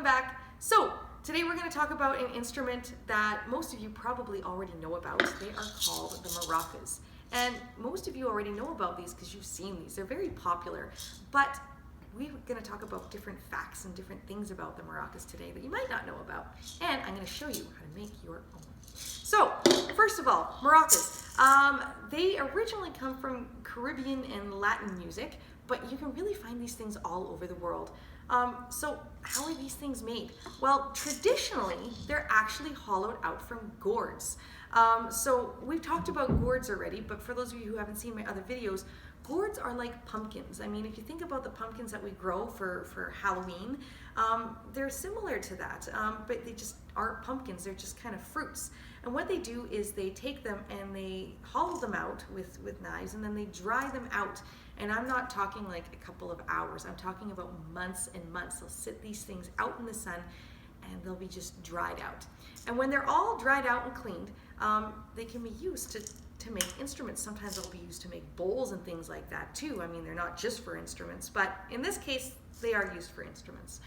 welcome back. So today we're going to talk about an instrument that most of you probably already know about. They are called the maracas. And most of you already know about these because you've seen these. They're very popular. But we're going to talk about different facts and different things about the maracas today that you might not know about. And I'm going to show you how to make your own. So, first of all, maracas. They originally come from Caribbean and Latin music, but you can really find these things all over the world. So how are these things made? Well, traditionally, they're actually hollowed out from gourds. So we've talked about gourds already, but for those of you who haven't seen my other videos, gourds are like pumpkins. I mean, if you think about the pumpkins that we grow for Halloween, they're similar to that, but they just aren't pumpkins, they're just kind of fruits. And what they do is they take them and they hollow them out with knives, and then they dry them out. And I'm not talking like a couple of hours, I'm talking about months and months. They'll sit these things out in the sun and they'll be just dried out. And when they're all dried out and cleaned, they can be used to make instruments. Sometimes they'll be used to make bowls and things like that too. I mean, they're not just for instruments, but in this case, they are used for instruments.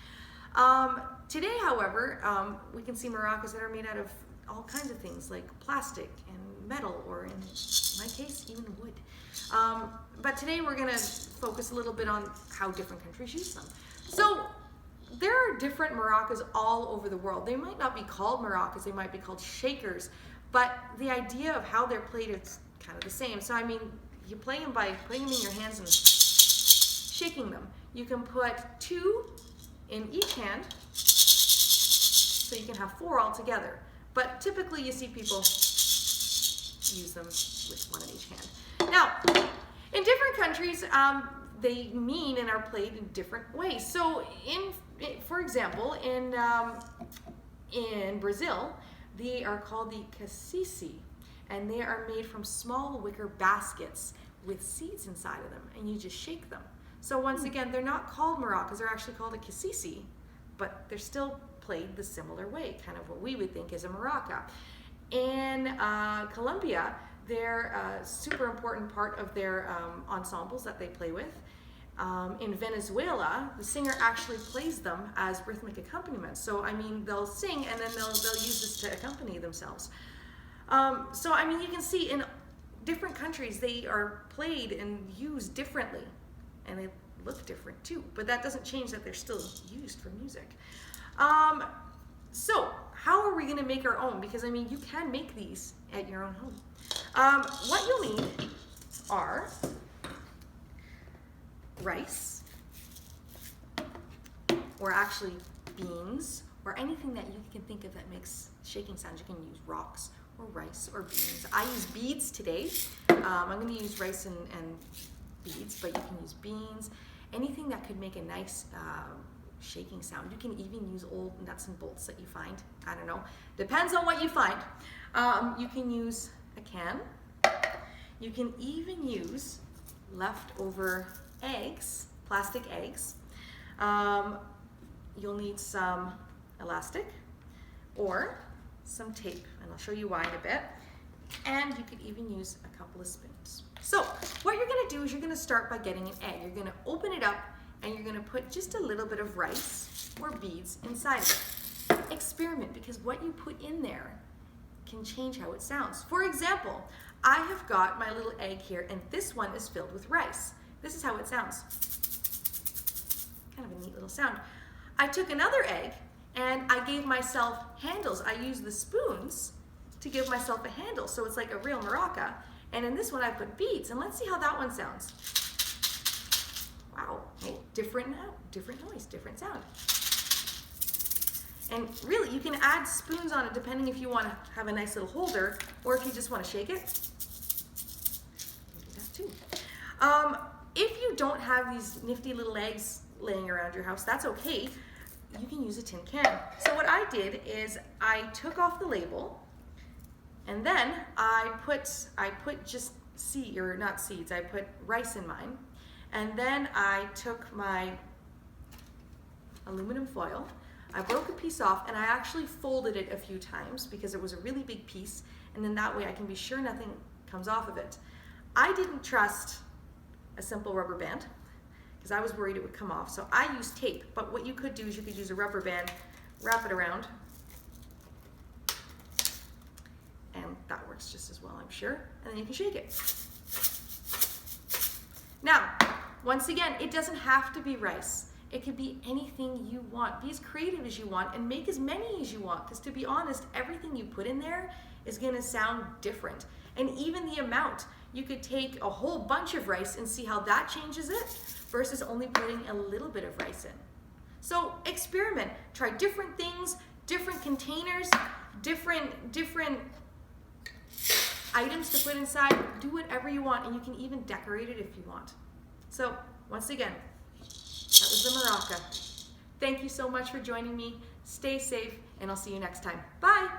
Today, however, we can see maracas that are made out of all kinds of things like plastic and metal, or in my case, even wood. But today we're going to focus a little bit on how different countries use them. So there are different maracas all over the world. They might not be called maracas, they might be called shakers, but the idea of how they're played is kind of the same. So I mean, you play them by putting them in your hands and shaking them. You can put 2 in each hand, so you can have 4 all together. But typically you see people use them with 1 in each hand. Now, in different countries, they mean and are played in different ways. So, for example, in Brazil, they are called the cacice, and they are made from small wicker baskets with seeds inside of them, and you just shake them. So once again, they're not called maracas, they're actually called a cacice, but they're still played the similar way, kind of what we would think is a maraca. In Colombia, they're a super important part of their ensembles that they play with. In Venezuela, the singer actually plays them as rhythmic accompaniment. So I mean, they'll sing and then they'll use this to accompany themselves. So I mean, you can see in different countries they are played and used differently, and they look different too. But that doesn't change that they're still used for music. So how are we going to make our own? Because I mean, you can make these at your own home. What you'll need are rice, or actually beans, or anything that you can think of that makes shaking sounds. You can use rocks or rice or beans. I use beads today. I'm going to use rice and beads, but you can use beans, anything that could make a nice shaking sound. You can even use old nuts and bolts that you find. I don't know. Depends on what you find. You can use a can. You can even use leftover eggs, plastic eggs. You'll need some elastic or some tape, and I'll show you why in a bit. And you could even use a couple of spoons. So what you're going to do is you're going to start by getting an egg. You're going to open it up and you're going to put just a little bit of rice or beads inside of it. Experiment, because what you put in there can change how it sounds. For example, I have got my little egg here, and this one is filled with rice. This is how it sounds. Kind of a neat little sound. I took another egg and I gave myself handles. I used the spoons to give myself a handle, so it's like a real maraca. And in this one I put beads, and let's see how that one sounds. Wow, hey, different noise, different sound. And really, you can add spoons on it depending if you want to have a nice little holder, or if you just want to shake it. You can do that too. If you don't have these nifty little eggs laying around your house, that's okay. You can use a tin can. So what I did is I took off the label, and then I put just not seeds, I put rice in mine. And then I took my aluminum foil, I broke a piece off, and I actually folded it a few times because it was a really big piece, and then that way I can be sure nothing comes off of it. I didn't trust a simple rubber band because I was worried it would come off. So I use tape, but what you could do is you could use a rubber band, wrap it around, and that works just as well, I'm sure. And then you can shake it. Now, once again, it doesn't have to be rice. It could be anything you want. Be as creative as you want and make as many as you want, because to be honest, everything you put in there is gonna sound different. And even the amount, you could take a whole bunch of rice and see how that changes it versus only putting a little bit of rice in. So experiment, try different things, different containers, different items to put inside. Do whatever you want, and you can even decorate it if you want. So once again, that was the maraca. Thank you so much for joining me. Stay safe, and I'll see you next time. Bye.